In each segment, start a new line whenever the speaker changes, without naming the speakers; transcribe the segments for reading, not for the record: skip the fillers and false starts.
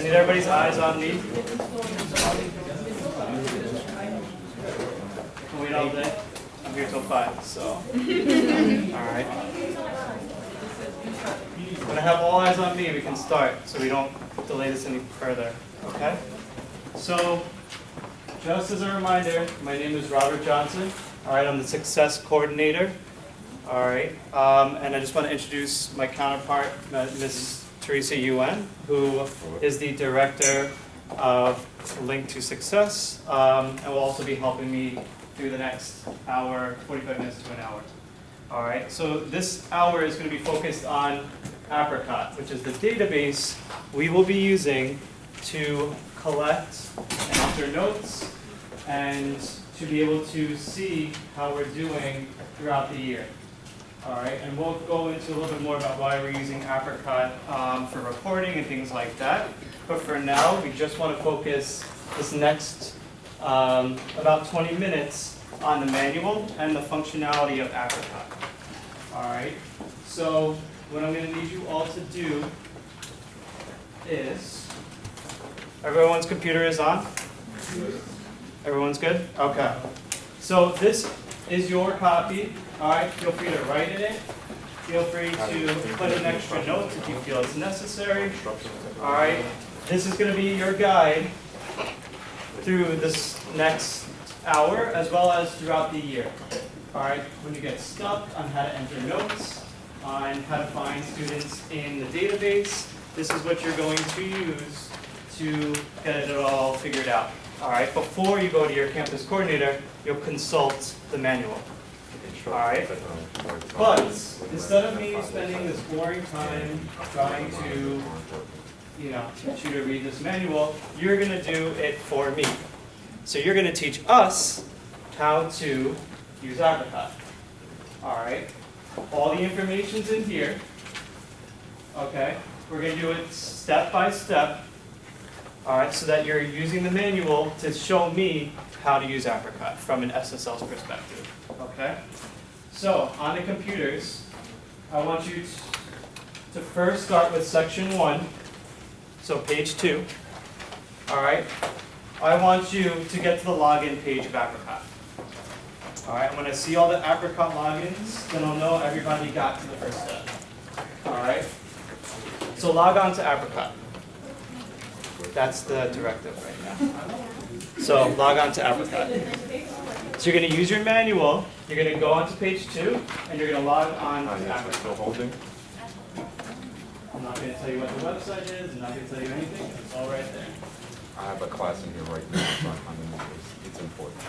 I need everybody's eyes on me. Can wait all day? I'm here till 5, so. Alright. When I have all eyes on me, we can start, so we don't delay this any further. Okay? So, just as a reminder, my name is Robert Johnson. Alright, I'm the Success Coordinator. Alright, and I just want to introduce my counterpart, Ms. Teresa Yuen, who is the Director of Link to Success, and will also be helping me through the next hour, 45 minutes to an hour. Alright, so this hour is going to be focused on Apricot, which is the database we will be using to collect and enter notes and to be able to see how we're doing throughout the year. Alright, and we'll go into a little bit more about why we're using Apricot for reporting and things like that. But for now, we just want to focus this next about 20 minutes on the manual and the functionality of Apricot. Alright, so what I'm going to need you all to do is, everyone's computer is on? Everyone's good? Okay. So this is your copy. Alright, feel free to write in it. Feel free to put in extra notes if you feel it's necessary. Alright, this is going to be your guide through this next hour as well as throughout the year. Alright, when you get stuck on how to enter notes, on how to find students in the database, this is what you're going to use to get it all figured out. Alright, before you go to your campus coordinator, you'll consult the manual. Alright, but instead of me spending this boring time trying to, teach you to read this manual, you're going to do it for me. So you're going to teach us how to use Apricot. Alright, all the information's in here. Okay, we're going to do it step by step. Alright, so that you're using the manual to show me how to use Apricot from an SSL's perspective. Okay? So, on the computers, I want you to first start with section 1, so page 2. Alright? I want you to get to the login page of Apricot. Alright, when I see all the Apricot logins, then I'll know everybody got to the first step. Alright? So log on to Apricot. That's the directive right now. So log on to Apricot. So you're going to use your manual, you're going to go onto page 2, and you're going to log on to Apricot. I'm not going to tell you what the website is, I'm not going to tell you anything, it's all right there.
I have a class in here right now, so it's important.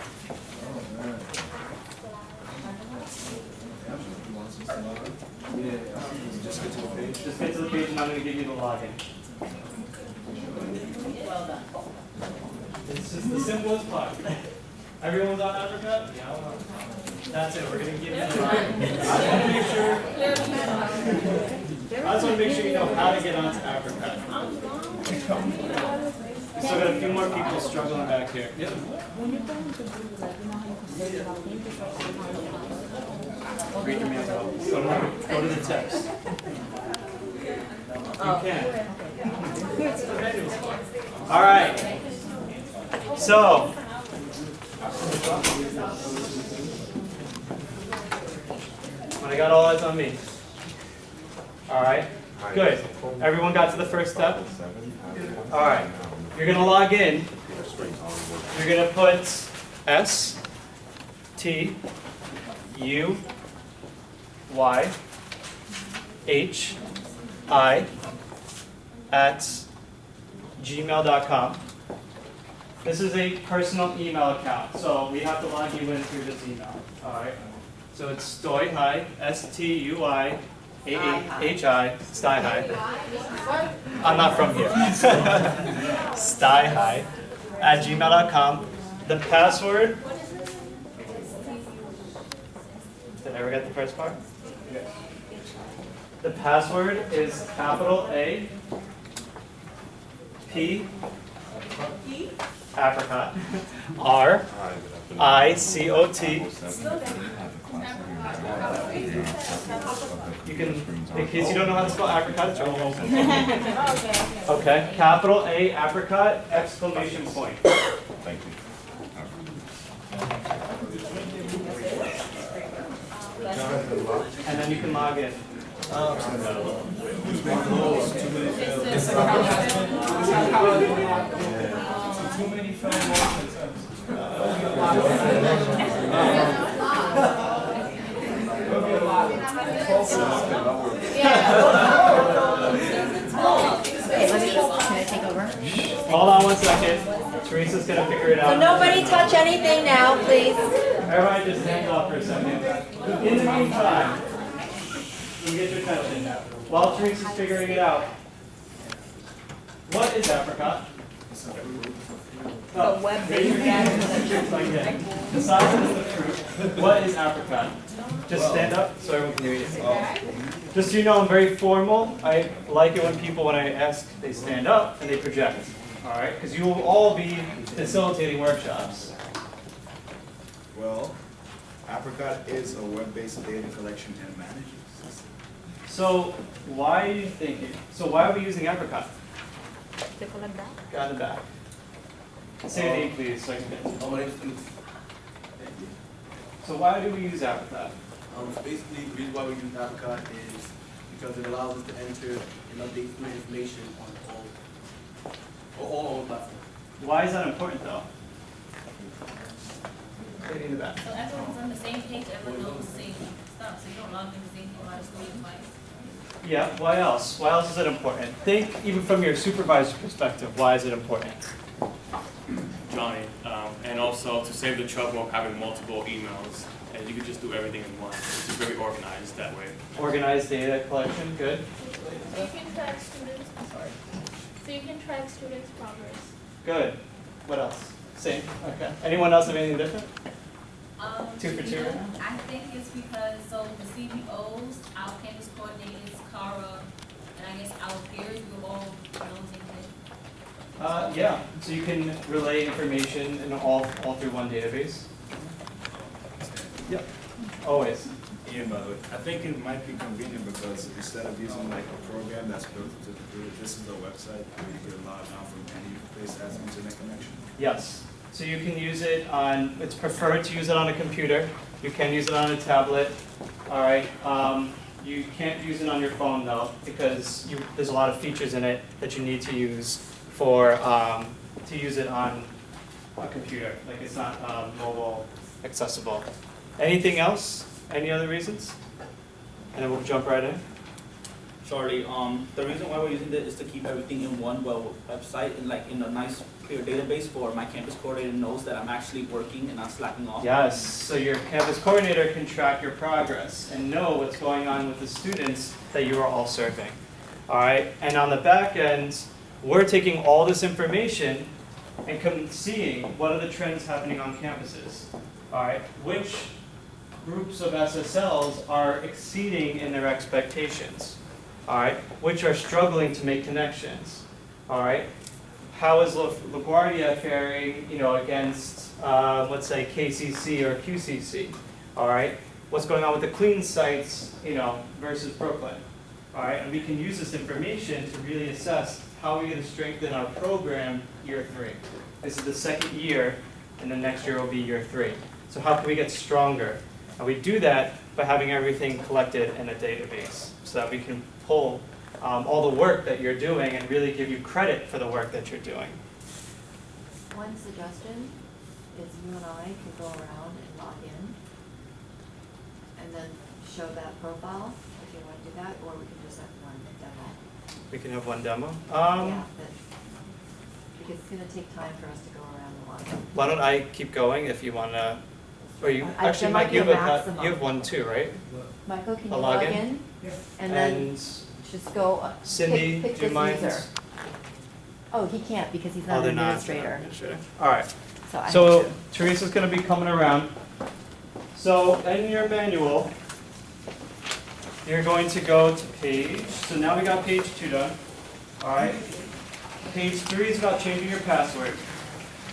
Just get to the page and I'm going to give you the login.
Well done.
It's just the simplest part. Everyone's on Apricot? Yeah. That's it. We're going to give you the login. I just want to make sure you know how to get onto Apricot. We still got a few more people struggling back here. Yep. Read your manual. Go to the text. You can. All right. So, when I got all eyes on me. All right. Good. Everyone got to the first step? All right. You're going to log in. You're going to put S, T, U, Y, H, I, at gmail.com. This is a personal email account, so we have to log you in through this email. All right. So it's Stuy, S-T-U-I, A-H-I, Stuy. I'm not from here. Stuy at gmail.com. The password. Did I ever get the first part? Yes. The password is capital A, P, Apricot, R, I, C, O, T, You can, in case you don't know how to spell apricot, it's right here.
Okay.
Okay, capital A, apricot, exclamation point.
Thank you.
And then you can log in. Too many film
Okay, let me, can I take over?
Hold on one second. Teresa's gonna figure it
So
out.
nobody touch anything now, please.
Everybody just hands off for a second. In the meantime, you get your attention. While Teresa's figuring it out, what is apricot?
A web-based data collection.
The size of the fruit. What is apricot? Just stand up so everyone can hear you. Just so you know, I'm very formal. I like it when people, when I ask, they stand up and they project. All right? Because you will all be facilitating workshops.
Well, Apricot is a web-based data collection and management system.
So why are you thinking? So why are we using apricot? Got in the back. Say your name, please, so I can get it.
My name is Felix.
So why do we use apricot?
Basically, the reason why we use Apricot is because it allows us to enter and update student information on all platforms.
Why is that important, though? Lady in the back.
So everyone's on the same page, everyone knows the same stuff, so you don't log in the same thing, a lot of students twice.
Yeah, why else? Why else is it important? Think even from your supervisor's perspective, why is it important?
Johnny, and also to save the trouble of having multiple emails, and you could just do everything in one. It's just very organized that way.
Organized data collection, good.
So you can track students, so you can track students' progress.
Good. What else? Same, okay. Anyone else have anything different? Two for two right now?
I think it's because, so the CBOs, our campus coordinators, Cara, and I guess our peers, we're all on the same page.
Yeah, so you can relay information in all through one database. Yep, always.
Ian, by the way, I think it might be convenient because instead of using like a program that's built to do it, this is a website where you can log on from any place that has an internet connection.
Yes, so you can use it on, it's preferred to use it on a computer. You can use it on a tablet, all right? You can't use it on your phone though, because there's a lot of features in it that you need to use for, to use it on a computer. Like it's not mobile accessible. Anything else? Any other reasons? And then we'll jump right in.
Sorry, the reason why we're using this is to keep everything in one website and like in a nice clear database for my campus coordinator knows that I'm actually working and not slacking off.
Yes, so your campus coordinator can track your progress and know what's going on with the students that you are all serving. All right, and on the back end, we're taking all this information and seeing what are the trends happening on campuses. All right, which groups of SSLs are exceeding in their expectations? All right, which are struggling to make connections? All right, how is LaGuardia faring, against, let's say, KCC or QCC? All right, what's going on with the clean sites, versus Brooklyn? All right, and we can use this information to really assess how we're going to strengthen our program year 3. This is the second year, and the next year will be year 3. So how can we get stronger? And we do that by having everything collected in a database so that we can pull all the work that you're doing and really give you credit for the work that you're doing.
One suggestion is you and I can go around and log in and then show that profile if you want to do that, or we can just have one demo.
We can have one demo.
Yeah, because it's gonna take time for us to go around and log in.
Why don't I keep going if you want to, or you,
I-
actually
there might
Mike,
be
you
a
have
maximum.
you have one too, right?
Michael, can
A
you log
login?
in? And then just go,
Cindy,
pick
do you
this
mind?
user. Oh, he can't because he's
Oh,
not
they're
an
not
administrator.
All right.
So I
So
have to.
Teresa's going to be coming around. So in your manual, you're going to go to page, so now we got page 2 done. All right. Page 3 is about changing your password.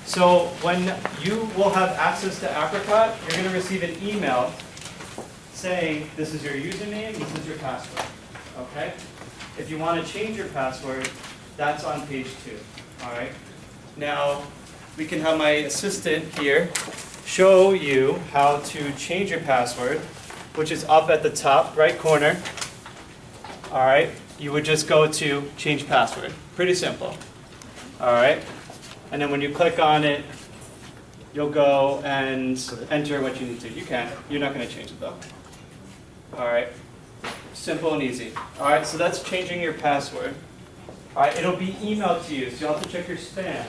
So when you will have access to Apricot, you're going to receive an email saying this is your username, this is your password, okay? If you want to change your password, that's on page 2, all right? Now, we can have my assistant here show you how to change your password, which is up at the top right corner, all right? You would just go to change password, pretty simple, all right? And then when you click on it, you'll go and enter what you need to. You can. You're not going to change it though. All right. Simple and easy. All right. So that's changing your password. All right. It'll be emailed to you, so you'll have to check your spam.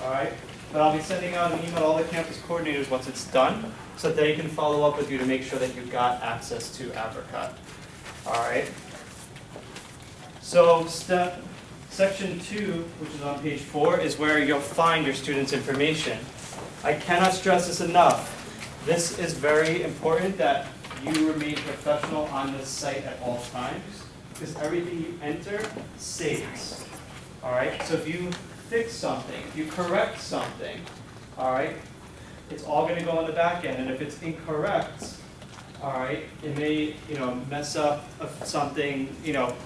All right. But I'll be sending out an email to all the campus coordinators once it's done, so that they can follow up with you to make sure that you got access to Apricot. All right. So section 2, which is on page 4, is where you'll find your students' information. I cannot stress this enough. This is very important that you remain professional on this site at all times, because everything you enter saves. All right. So if you fix something, if you correct something, all right, it's all going to go on the back end. And if it's incorrect, all right, it may mess up something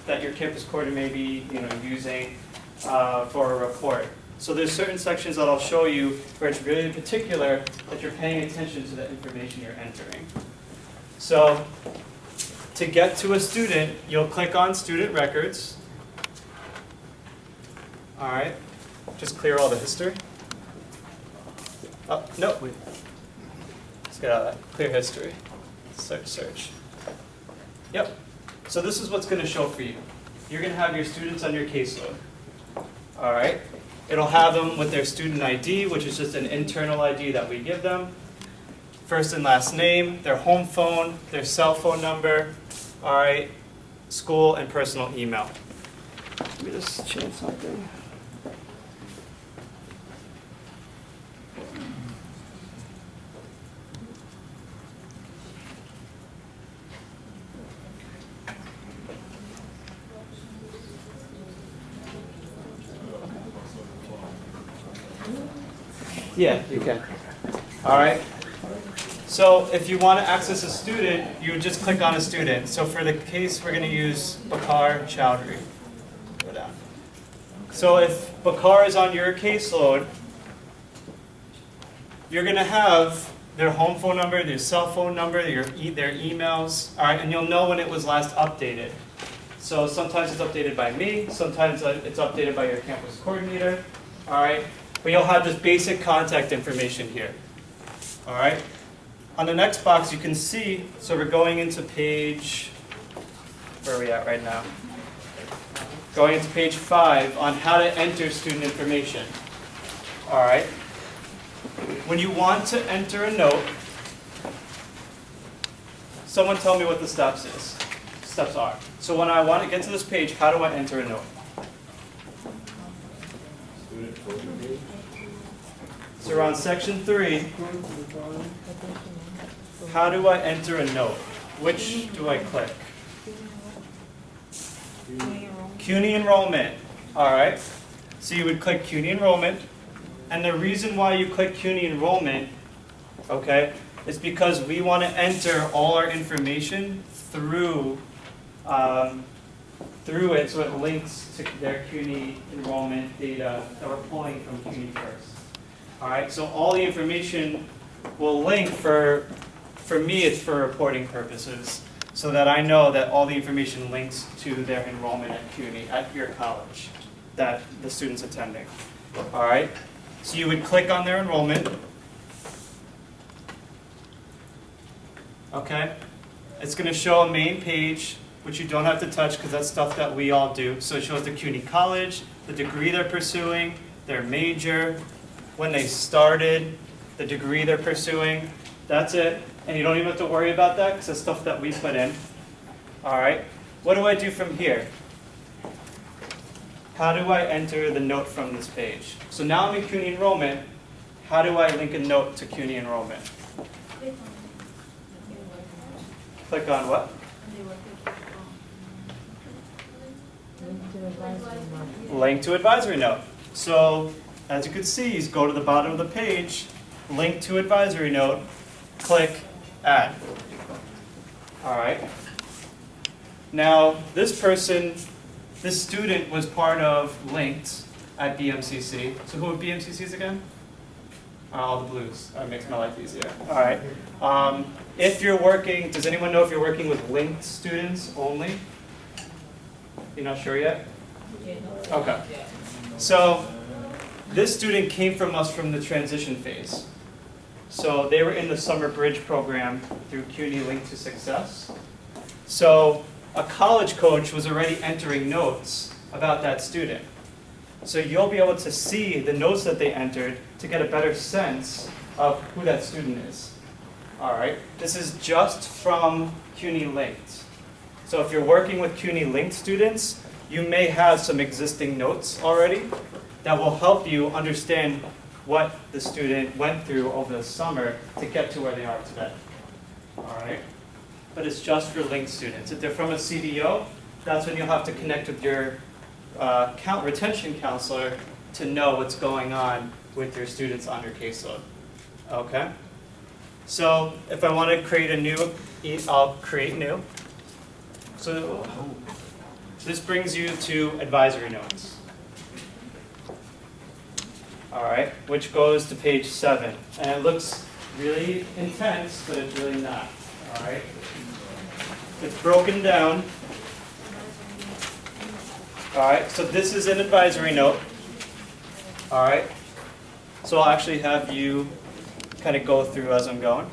that your campus coordinator may be using for a report. So there's certain sections that I'll show you where it's really particular that you're paying attention to the information you're entering. So to get to a student, you'll click on student records. All right, just clear all the history. Oh, no, wait. Let's get out of that. Clear history. Search. Yep. So this is what's going to show for you. You're going to have your students on your caseload. All right. It'll have them with their student ID, which is just an internal ID that we give them. First and last name, their home phone, their cell phone number, all right, school and personal email. Let me just change something. Yeah, you can. All right. So if you want to access a student, you would just click on a student. So for the case, we're going to use Bakar Chowdhury. Go down. So if Bakar is on your caseload, you're going to have their home phone number, their cell phone number, their emails, all right, and you'll know when it was last updated. So sometimes it's updated by me, sometimes it's updated by your campus coordinator, all right? But you'll have this basic contact information here, all right? On the next box, you can see, so we're going into page, where are we at right now? Going into page 5 on how to enter student information, all right? When you want to enter a note, someone tell me what the steps are. So when I want to get to this page, how do I enter a note? So we're on section 3. How do I enter a note? Which do I click? CUNY enrollment. All right. So you would click CUNY enrollment. And the reason why you click CUNY enrollment, okay, is because we want to enter all our information through it, so it links to their CUNY enrollment data that we're pulling from CUNY first. All right, so all the information will link for me, it's for reporting purposes, so that I know that all the information links to their enrollment at CUNY, at your college, that the student's attending. All right. So you would click on their enrollment. Okay. It's going to show a main page, which you don't have to touch because that's stuff that we all do. So it shows the CUNY college, the degree they're pursuing, their major, when they started, the degree they're pursuing. That's it. And you don't even have to worry about that because it's stuff that we put in. All right. What do I do from here? How do I enter the note from this page? So now I'm in CUNY enrollment. How do I link a note to CUNY enrollment? Click on what? Link to advisory note. So as you can see, you go to the bottom of the page, link to advisory note, click add. All right. Now, this student was part of Linked at BMCC. So who are BMCCs again? All the blues. That makes my life easier. All right. If you're working, does anyone know if you're working with Linked students only? You're not sure yet? Okay. So this student came from us from the transition phase. So they were in the summer bridge program through CUNY Linked to Success. So a college coach was already entering notes about that student. So you'll be able to see the notes that they entered to get a better sense of who that student is. All right, this is just from CUNY Linked. So if you're working with CUNY Linked students, you may have some existing notes already that will help you understand what the student went through over the summer to get to where they are today. All right, but it's just for Linked students. If they're from a CDO, that's when you'll have to connect with your retention counselor to know what's going on with your students on your caseload. Okay? So if I want to create a new, I'll create new. So this brings you to advisory notes. All right, which goes to page 7. And it looks really intense, but it's really not. All right? It's broken down. All right, so this is an advisory note. All right, so I'll actually have you kind of go through as I'm going.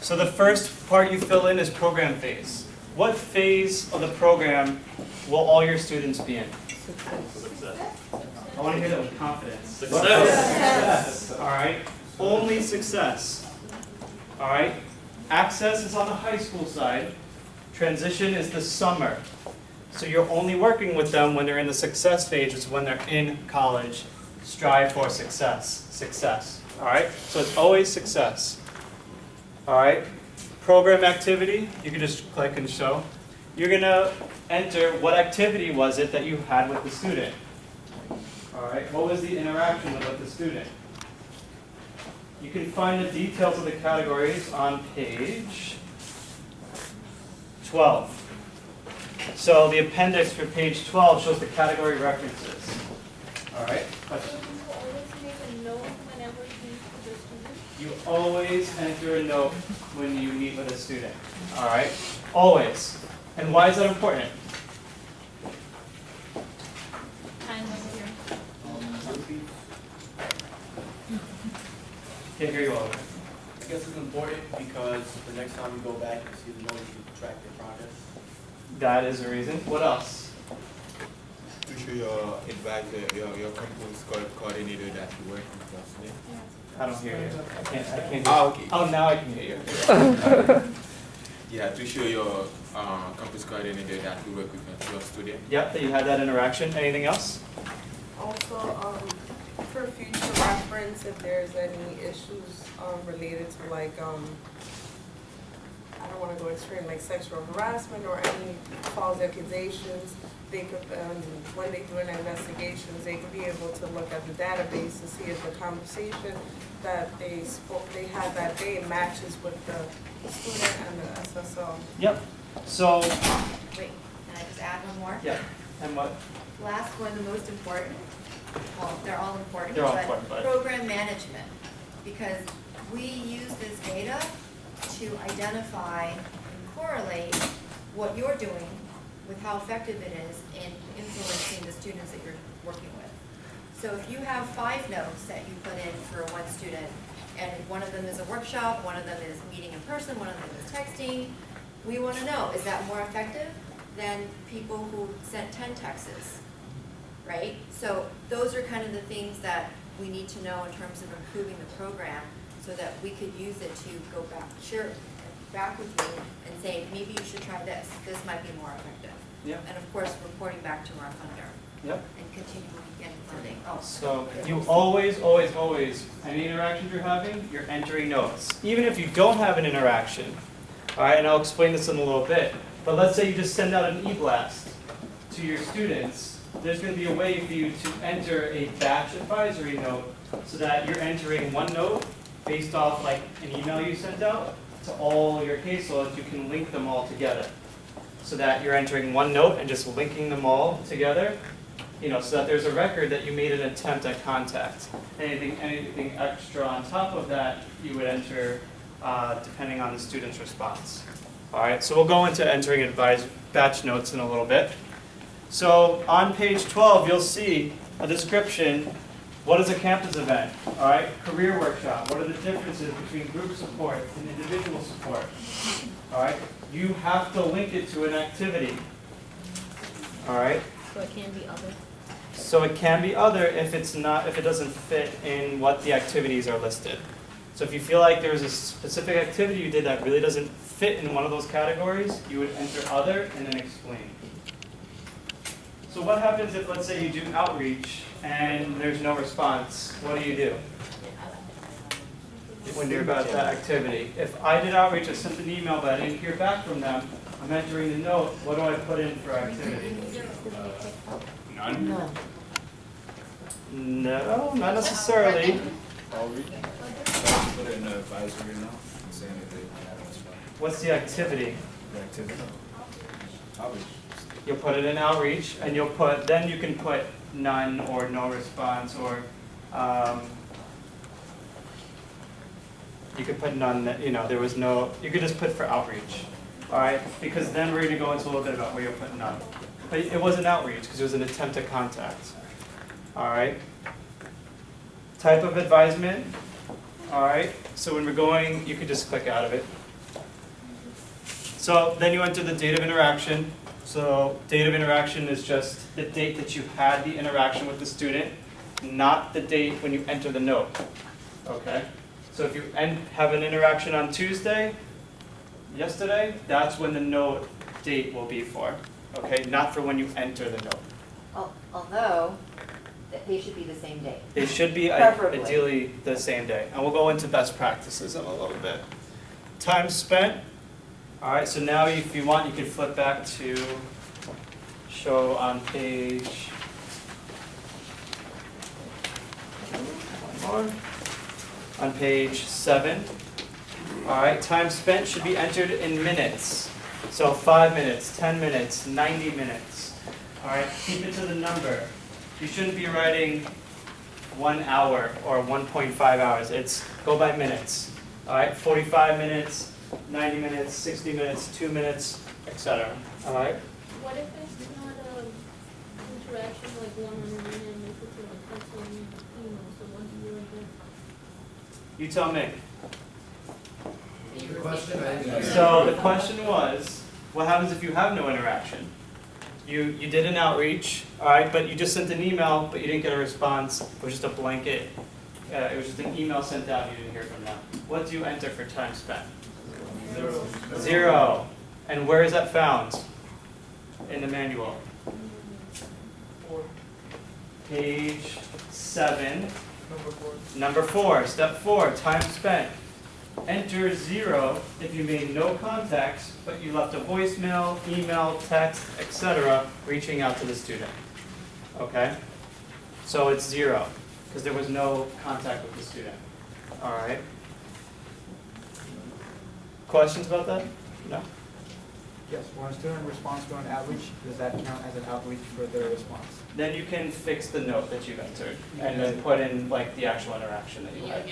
So the first part you fill in is program phase. What phase of the program will all your students be in? Success. I want to hear that with confidence. Success. All right, only success. All right, access is on the high school side. Transition is the summer. So you're only working with them when they're in the success phase, which is when they're in college. Strive for success. Success. All right? So it's always success. All right? Program activity, you can just click and show. You're going to enter what activity was it that you had with the student. All right? What was the interaction with the student? You can find the details of the categories on page 12. So the appendix for page 12 shows the category references. All right? Question?
You always make a note whenever you meet with a student.
You always enter a note when you meet with a student. All right? Always. And why is that important?
Time over here.
Can't hear you all.
I guess it's important because the next time you go back and see the notes, you can track their progress.
That is a reason. What else?
To show your advisor, your campus coordinator that you work with us today.
I don't hear you. I can't hear
Ah,
you.
okay.
Oh, now I can hear you.
Yeah, to show your campus coordinator that you work with your student.
Yep, that you had that interaction. Anything else?
Also, for future reference, if there's any issues related to like, I don't want to go extreme, like sexual harassment or any false accusations, they could, when they do an investigation, they could be able to look at the database to see if the conversation that they had that day matches with the student and the SSL.
Yep. So,
Wait, can I just add one more?
yeah. And what?
Last one, the most important, well, they're all important,
They're all
but
important, but-
program management. Because we use this data to identify and correlate what you're doing with how effective it is in influencing the students that you're working with. So if you have 5 notes that you put in for one student, and one of them is a workshop, one of them is meeting in person, one of them is texting, we want to know, is that more effective than people who sent 10 texts, right? So those are kind of the things that we need to know in terms of improving the program so that we could use it to go back with you and say, maybe you should try this. This might be more effective.
Yep.
And of course, reporting back to our funder
Yep.
and continually getting funding. Oh,
So you always, any interactions you're having, you're entering notes. Even if you don't have an interaction, all right, and I'll explain this in a little bit, but let's say you just send out an e-blast to your students, there's going to be a way for you to enter a batch advisory note so that you're entering one note based off like an email you sent out, to all your caseloads, you can link them all together. So that you're entering one note and just linking them all together, so that there's a record that you made an attempt at contact. Anything extra on top of that, you would enter depending on the student's response. All right, so we'll go into entering advised batch notes in a little bit. So on page 12, you'll see a description. What is a campus event? All right, career workshop. What are the differences between group support and individual support? All right, you have to link it to an activity. All right.
So it can be other.
So it can be other if it doesn't fit in what the activities are listed. So if you feel like there's a specific activity you did that really doesn't fit in one of those categories, you would enter other and then explain. So what happens if, let's say, you do outreach and there's no response? What do? When you're about that activity. If I did outreach, I sent an email, but I didn't hear back from them, I'm entering the note. What do I put in for activity?
None?
No, not necessarily.
Outreach. Put it in the advisory now, saying that they haven't responded.
What's the activity?
The activity. Outreach.
You'll put it in outreach, and then you can put none or no response, or you could put none, there was no, you could just put for outreach, all right? Because then we're gonna go into a little bit about where you'll put none. But it wasn't outreach, because it was an attempt at contact, all right? Type of advisement, all right? So when we're going, you could just click out of it. So then you enter the date of interaction. So date of interaction is just the date that you had the interaction with the student, not the date when you enter the note, okay? So if you have an interaction on Tuesday, yesterday, that's when the note date will be for, okay? Not for when you enter the note.
Although, they should be the same day.
They should be
Preferably.
ideally the same day. And we'll go into best practices in a little bit. Time spent. All right, so now if you want, you can flip back to show on page, one more, on page 7. All right, time spent should be entered in minutes. So 5 minutes, 10 minutes, 90 minutes. All right, keep it to the number. You shouldn't be writing 1 hour or 1.5 hours. It's go by minutes. All right, 45 minutes, 90 minutes, 60 minutes, 2 minutes, etc. All right?
What if it's not a interaction like one-on-one and if it's a text or email, so what do you do?
You tell me.
The question
So the question was, what happens if you have no interaction? You did an outreach, all right, but you just sent an email, but you didn't get a response. It was just a blanket. It was just an email sent out, you didn't hear from them. What do you enter for time spent? 0. And where is that found? In the manual. Page 7. Number 4, step 4, time spent. Enter 0 if you made no contacts, but you left a voicemail, email, text, etc., reaching out to the student. Okay? So it's 0, because there was no contact with the student. All right? Questions about that? No?
Yes, when a student responds to an outreach, does that count as an outreach for their response?
Then you can fix the note that you've entered, and then put in like the actual interaction that you had.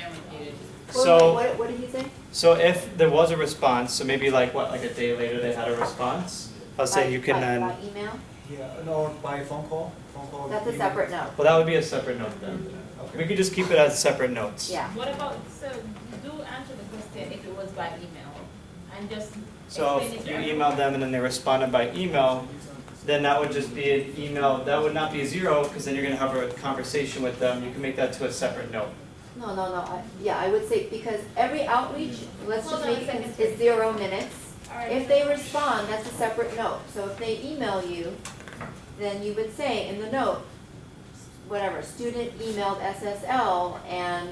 So,
What did he say?
so if there was a response, so maybe like a day later they had a response, I'll say you can then,
By email?
Yeah, no, by phone call?
That's a separate note.
well, that would be a separate note then. We could just keep it as separate notes.
Yeah.
What about, so do answer the question if it was by email and just
So
explain
if
it to
you
everyone.
emailed them and then they responded by email, then that would just be an email, that would not be 0, because then you're gonna have a conversation with them, you can make that to a separate note.
No, I would say, because every outreach, let's
Hold
just
on
make
a
it,
second.
is 0 minutes.
Alright.
If they respond, that's a separate note. So if they email you, then you would say in the note, whatever, student emailed SSL and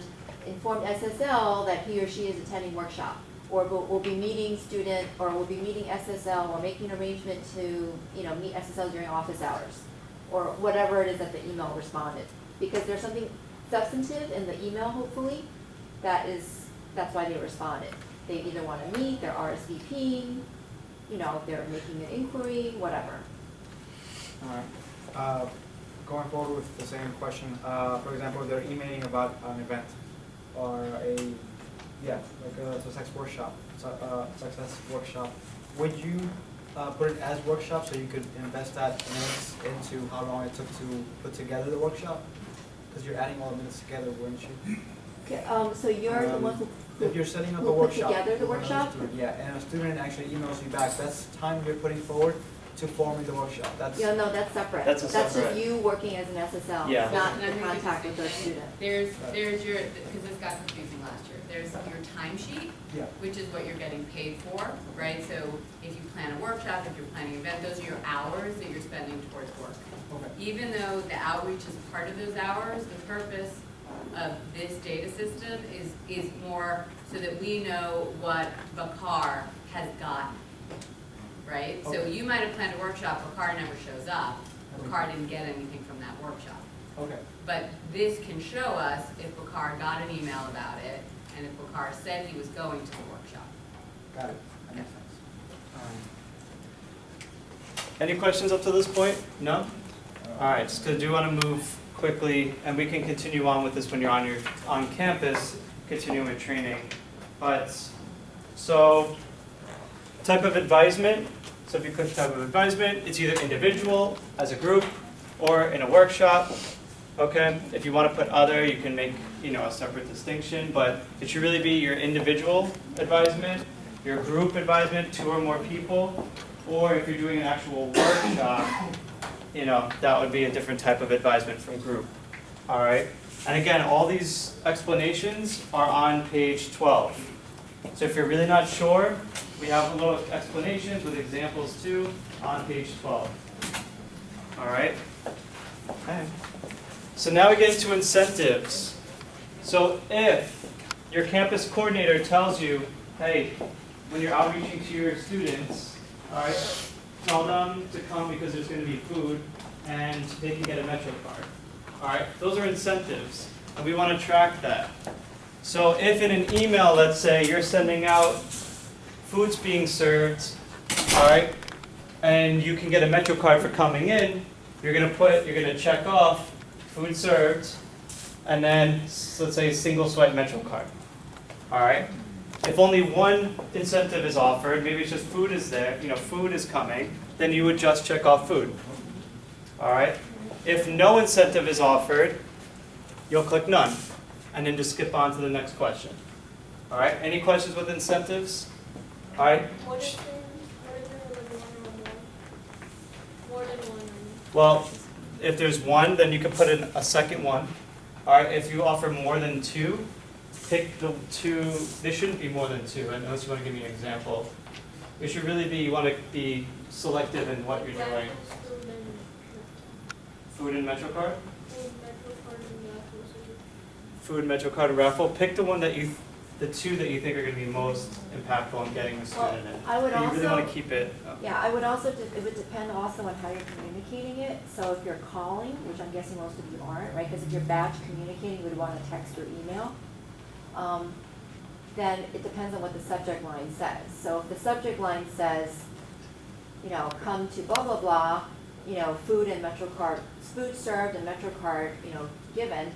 informed SSL that he or she is attending workshop. Or will be meeting student, or will be meeting SSL, or making arrangement to, meet SSL during office hours. Or whatever it is that the email responded. Because there's something substantive in the email, hopefully, that's why they responded. they either wanna meet, they're RSVPing, they're making an inquiry, whatever.
All right. Going forward with the same question, for example, they're emailing about an event or like a success workshop, success workshop. Would you put it as workshop so you could invest that minutes into how long it took to put together the workshop? Because you're adding all the minutes together, wouldn't you?
Okay, so you're the one who.
If you're setting up a
who put
workshop.
together the
with another
workshop?
student, yeah, and a student actually emails you back, that's time you're putting forward to forming the workshop, that's.
Yeah, no, that's separate.
That's a
That's
separate-
just you working as an SSL,
Yeah.
not the contact with the student.
There's your, because this got confusing last year, there's your timesheet,
Yeah.
which is what you're getting paid for, right? So if you plan a workshop, if you're planning an event, those are your hours that you're spending towards work.
Okay.
Even though the outreach is part of those hours, the purpose of this data system is more so that we know what Bakar has gotten, right? So
Okay.
you might have planned a workshop, Bakar never shows up, Bakar didn't get anything from that workshop.
Okay.
But this can show us if Bakar got an email about it, and if Bakar said he was going to the workshop.
Got it, that makes sense.
Any questions up to this point? No? All right, so do you want to move quickly, and we can continue on with this when you're on campus, continuing with training. But, so, type of advisement, so if you click type of advisement, it's either individual, as a group, or in a workshop. Okay, if you want to put other, you can make, a separate distinction, but it should really be your individual advisement, your group advisement, 2 or more people, or if you're doing an actual workshop, that would be a different type of advisement from group. All right, and again, all these explanations are on page 12. So if you're really not sure, we have a little explanations with examples too on page 12. All right. Okay. So now we get into incentives. So if your campus coordinator tells you, hey, when you're outreaching to your students, all right, tell them to come because there's going to be food and they can get a Metro card. All right, those are incentives, and we want to track that. So if in an email, let's say, you're sending out food's being served, all right, and you can get a Metro card for coming in, you're going to check off food served, and then let's say single swipe Metro card. All right. If only one incentive is offered, maybe it's just food is there, food is coming, then you would just check off food. All right. If no incentive is offered, you'll click none, and then just skip on to the next question. All right. Any questions with incentives? All right.
What if there like one or more? More than one.
Well, if there's one, then you can put in a second one. All right. If you offer more than 2, pick the 2. There shouldn't be more than 2, unless you want to give me an example. It should really be, you want to be selective in what you're doing. Food and Metro card? Food, Metro card, and raffle. Pick the one that the 2 that you think are going to be most impactful in getting the student in.
I would
But you really
also-
want to keep it.
Yeah, I would also, it would depend also on how you're communicating it. So if you're calling, which I'm guessing most of you aren't, right? Because if you're batch communicating, you would want to text or email. Then it depends on what the subject line says. So if the subject line says, come to blah, blah, blah, food and Metro card, food served and Metro card, given,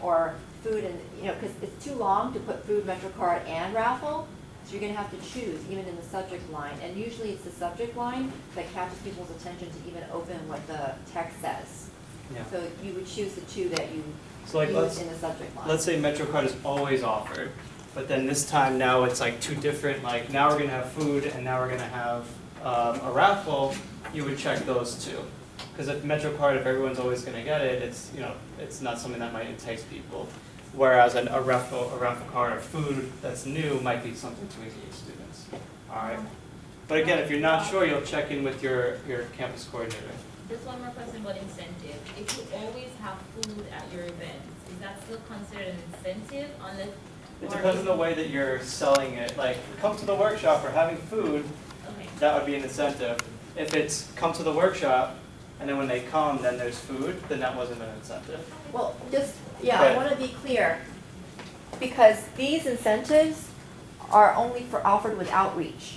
or food and, because it's too long to put food, Metro card, and raffle, so you're gonna have to choose, even in the subject line. And usually it's the subject line that catches people's attention to even open what the text says.
Yeah.
So you would choose the 2 that you
So like
use in the subject line.
let's say Metro card is always offered, but then this time now it's like 2 different, like now we're going to have food and now we're going to have a raffle, you would check those 2. Because if Metro card, if everyone's always going to get it, it's, it's not something that might entice people. Whereas a raffle card or food that's new might be something to engage students. All right. But again, if you're not sure, you'll check in with your campus coordinator.
Just one more question about incentive. If you always have food at your events, is that still considered an incentive unless?
It depends on the way that you're selling it. Like, come to the workshop or having food,
Okay.
that would be an incentive. If it's come to the workshop, and then when they come, then there's food, then that wasn't an incentive.
Well, I
Okay.
want to be clear, because these incentives are only offered with outreach.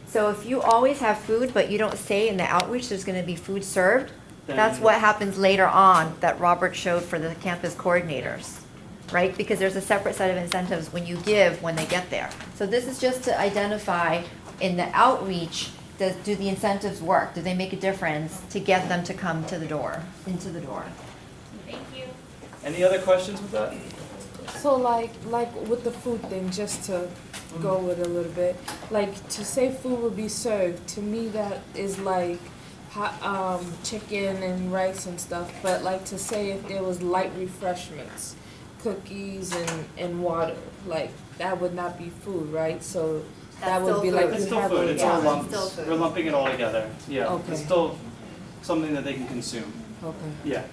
So if you always have food, but you don't say in the outreach there's gonna be food served, that's
Then-
what happens later on that Robert showed for the campus coordinators, right? Because there's a separate set of incentives when you give when they get there. So this is just to identify in the outreach, do the incentives work? Do they make a difference to get them to come to the door, into the door?
Thank you.
Any other questions with that?
So like with the food thing, just to go with a little bit, like to say food will be served, to me that is like chicken and rice and stuff, but like to say if there was light refreshments, cookies and water, like that would not be food, right? So that
That's
would be
still
like
food.
It's
you
still
have
food,
a
it's all
Yeah, it's
lumped,
still food.
we're lumping it all together, yeah.
Okay.
It's still something that they can consume,
Okay.
yeah.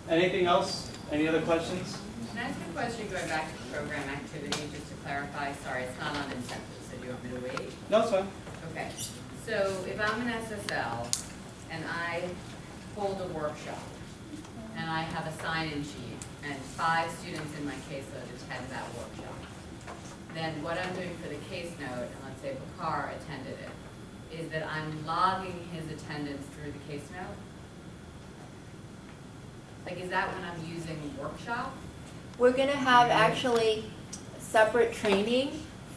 Anything else? Any other questions?
Can I ask a question going back to program activity, just to clarify? Sorry, it's not on incentives, so do you want me to wait?
No, it's fine.
Okay, so if I'm an SSL and I hold a workshop and I have a sign-in sheet and 5 students in my caseload attend that workshop, then what I'm doing for the case note, and let's say Bakar attended it, is that I'm logging his attendance through the case note? Like, is that when I'm using workshop?
We're gonna have actually separate training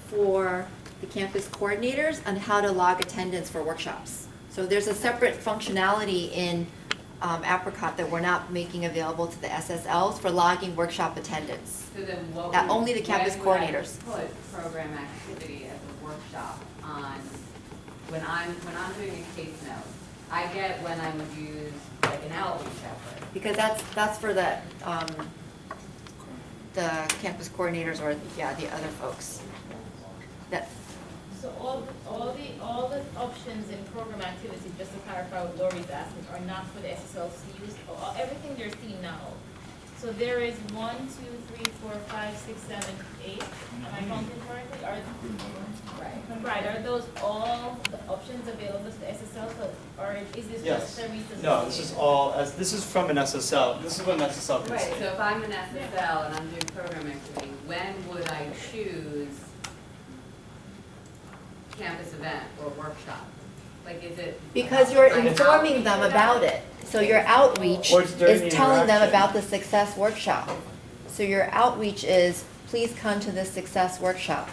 for the campus coordinators on how to log attendance for workshops. So there's a separate functionality in Apricot that we're not making available to the SSLs for logging workshop attendance.
So then what
That
would-
only the campus
when would I
coordinators.
put program activity as a workshop on, when I'm doing a case note? I get when I would use like an outreach effort.
Because that's for the campus coordinators or, yeah, the other folks. That,
So all the options in program activity, just to clarify what Lori's asking, are not for the SSLs to use, everything they're seeing now. So there is 1, 2, 3, 4, 5, 6, 7, 8, am I counting correctly? Right, are those all the options available to the SSL, or is this
Yes.
just a recent?
No, this is all, this is from an SSL, this is what an SSL can
Right,
see.
so if I'm an SSL and I'm doing program activity, when would I choose campus event or workshop? Like, is it?
because you're
like
informing them
outreach
about it. So your outreach
Or it's during the
is telling them
interaction.
about the success workshop. So your outreach is, please come to this success workshop.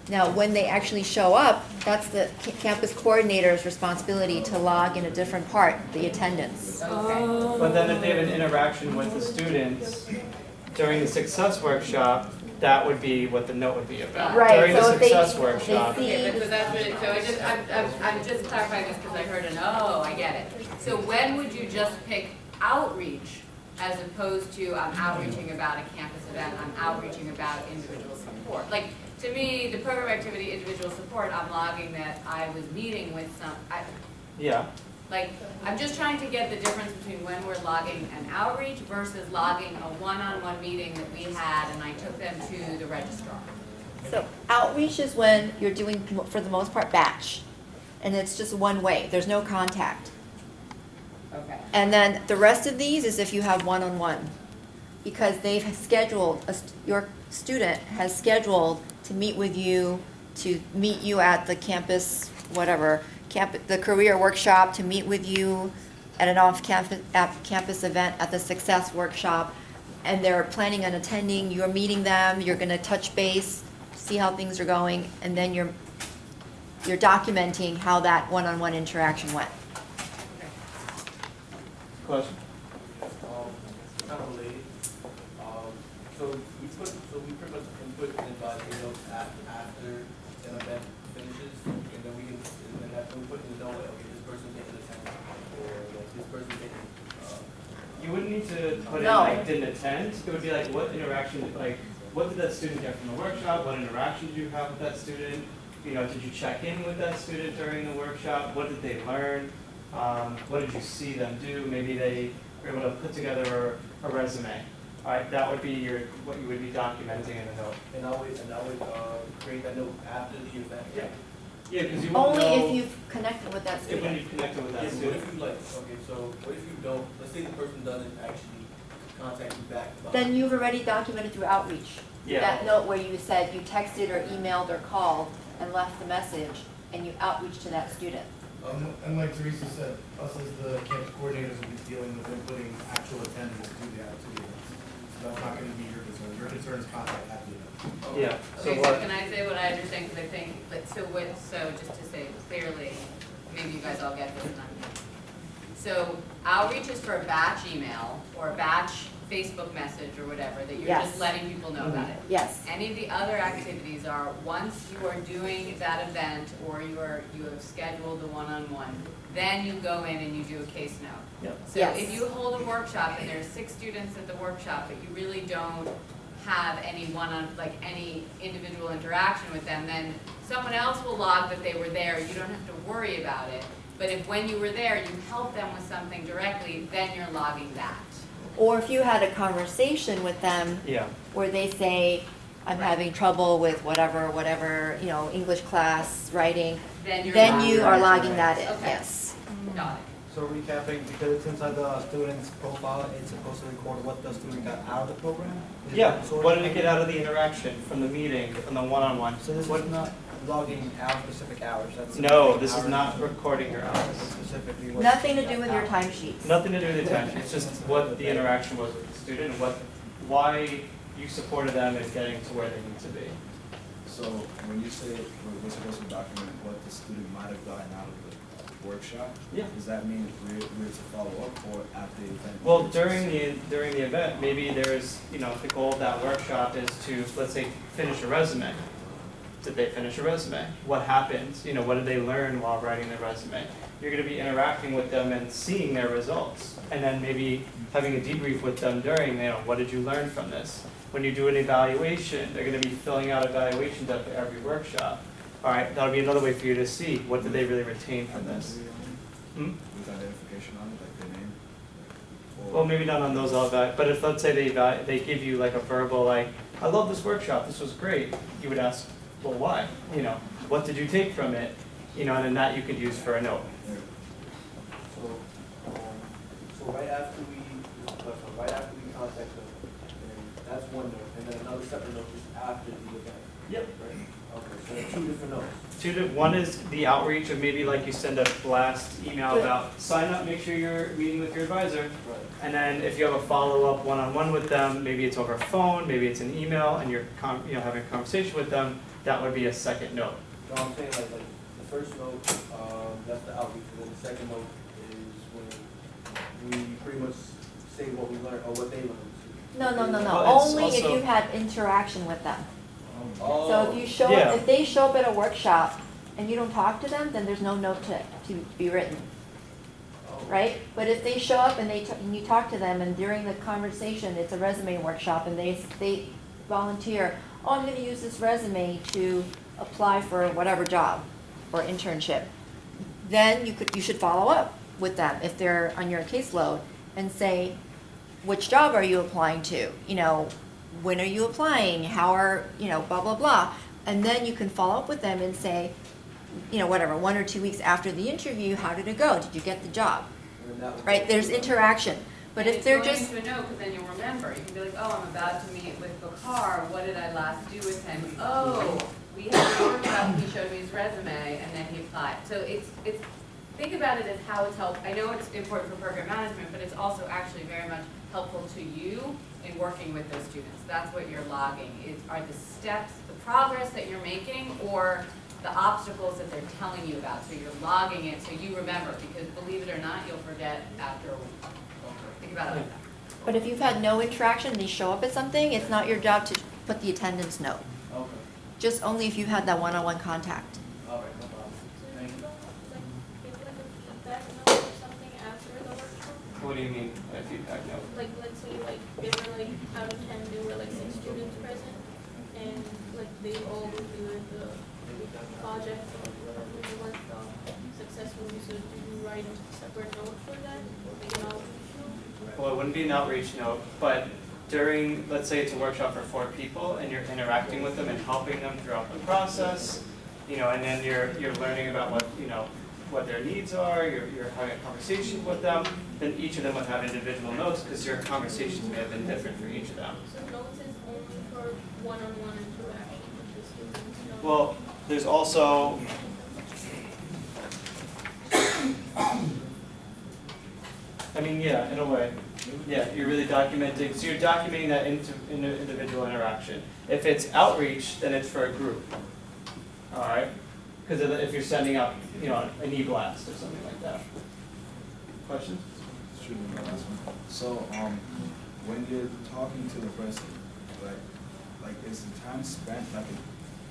Now, when they actually show up, that's the campus coordinator's responsibility to log in a different part, the attendance.
Okay.
But then if they have an interaction with the students during the success workshop, that would be what the note would be about.
Right,
During the
so if they-
success
they
workshop.
see-
Okay, but so that's what, so I just, I'm just clarifying this because I heard an, oh, I get it. So when would you just pick outreach as opposed to I'm outreaching about a campus event, I'm outreaching about individual support? Like, to me, the program activity, individual support, I'm logging that I was meeting with
Yeah,
like, I'm just trying to get the difference between when we're logging an outreach versus logging a one-on-one meeting that we had and I took them to the registrar.
So outreach is when you're doing, for the most part, batch. And it's just one way, there's no contact.
Okay.
And then the rest of these is if you have one-on-one. Because they've scheduled, your student has scheduled to meet with you, to meet you at the campus, whatever, the career workshop, to meet with you at an off-campus event at the success workshop. And they're planning on attending, you're meeting them, you're gonna touch base, see how things are going, and then you're documenting how that one-on-one interaction went.
question?
Kind of related. So we pretty much input in the notes after an event finishes, and then we can, and then after we put in the note, like, okay, this person didn't attend, or like this person didn't,
You wouldn't need to put in
No.
like didn't attend, it would be like what interaction, like what did that student get from the workshop, what interaction did you have with that student? You know, did you check in with that student during the workshop, what did they learn? What did you see them do? Maybe they were able to put together a resume. All right, that would be what you would be documenting in the note.
and I would create that note after the event.
Yeah. Yeah, because you won't
Only
know
if you've connected with that
if when
student.
you've connected with
Yeah,
that
but what
student.
if you like, okay, so what if you don't, let's say the person doesn't actually contact you back about.
Then you've already documented through outreach.
Yeah.
That note where you said you texted or emailed or called and left the message and you outreach to that student.
And like Teresa said, us as the campus coordinators will be dealing with inputting actual attendance to the events. So that's not gonna be your concern. Your concern is contact at the event.
Yeah, so
Okay, so
what,
can I say what I understand, because I think, but so just to say clearly, maybe you guys all get this and I'm not. So outreach is for a batch email or a batch Facebook message or whatever, that you're
Yes.
just letting people know about it.
Yes.
Any of the other activities are, once you are doing that event or you have scheduled the one-on-one, then you go in and you do a case note.
Yep.
So
Yes.
if you hold a workshop and there's 6 students at the workshop, but you really don't have any like any individual interaction with them, then someone else will log that they were there, you don't have to worry about it. But if when you were there, you help them with something directly, then you're logging that.
Or if you had a conversation with them
yeah,
where they say, I'm
Right.
having trouble with whatever, English class, writing,
Then you're
then
logging
you
that.
are logging that in,
Okay.
yes.
Got it.
So recapping, because it's inside the student's profile, it's supposed to record what the student got out of the program? Is
yeah,
that sort of
what did it
thing?
get out of the interaction, from the meeting, from the one-on-one?
So this
What-
is not logging out specific hours, that's.
No, this is
hours
not recording your hours.
Specifically what.
Nothing to do with your
hours.
timesheets.
Nothing to do with the time, it's just what the interaction was with the student, and why you supported them in getting to where they need to be.
So when you say we're supposed to document what the student might have gotten out of the workshop,
Yeah.
does that mean we're to follow up or at the event?
Well, during the event, maybe there's, the goal of that workshop is to, let's say, finish a resume. Did they finish a resume? What happened? What did they learn while writing their resume? You're gonna be interacting with them and seeing their results. And then maybe having a debrief with them during, what did you learn from this? When you do an evaluation, they're gonna be filling out evaluations after every workshop. All right, that'll be another way for you to see, what did they really retain from this?
With identification on it, like their name? Or-
Well, maybe not on those all but if, let's say they give you like a verbal, like, I love this workshop, this was great, you would ask, well, why? What did you take from it? And then that you could use for a note.
So right after we contact them, and that's one note, and then another separate note just after the event.
Yep.
Right? Okay, so there are 2 different notes.
One is the outreach of maybe like you send a blast email about sign up, make sure you're meeting with your advisor.
Right.
And then if you have a follow-up one-on-one with them, maybe it's over phone, maybe it's an email, and you're having a conversation with them, that would be a second note.
No, I'm saying like the first note, that's the outreach, and then the second note is when we pretty much say what we learned or what they learned.
No,
Well, it's
only if
also-
you had interaction with them.
Oh.
So if you show
Yeah.
up, if they show up at a workshop and you don't talk to them, then there's no note to be written, right? But if they show up and and you talk to them and during the conversation, it's a resume workshop and they volunteer, oh, I'm gonna use this resume to apply for whatever job or internship, then you should follow up with them if they're on your caseload and say, which job are you applying to? When are you applying? How are, blah, blah, blah. And then you can follow up with them and say, 1 or 2 weeks after the interview, how did it go? Did you get the job?
And then that would-
Right? There's interaction. But if they're just,
It's going into a note, because then you'll remember. You can be like, oh, I'm about to meet with Bakar. What did I last do with him? Oh, we had a workshop, he showed me his resume, and then he applied. So it's think about it as how it's helped. I know it's important for program management, but it's also actually very much helpful to you in working with those students. That's what you're logging, are the steps, the progress that you're making, or the obstacles that they're telling you about. So you're logging it so you remember, because believe it or not, you'll forget after a week. Think about it like that.
but if you've had no interaction, they show up at something, it's not your job to put the attendance note.
Okay,
Just only if you've had that one-on-one contact.
all right, no problem. Thank you.
Give like a feedback note or something after the workshop?
What do you mean, a feedback note?
Like, let's say, like, there were like, out of 10, there were like 6 students present, and like, they all reviewed the project or whatever they worked on successfully, so do you write a separate note for that, or like an outreach note?
Well, it wouldn't be an outreach note, but during, let's say it's a workshop for 4 people and you're interacting with them and helping them throughout the process, and then you're learning about what, what their needs are, you're having a conversation with them, then each of them would have individual notes because your conversations may have been different for each of them.
So notes is only for one-on-one interaction with the students, no?
Well, there's also, I mean, yeah, in a way. Yeah, you're really documenting, so you're documenting that individual interaction. If it's outreach, then it's for a group. All right? Because if you're sending out, you know, an e-blast or something like that. Questions?
So, when you're talking to the person, like is the time spent like an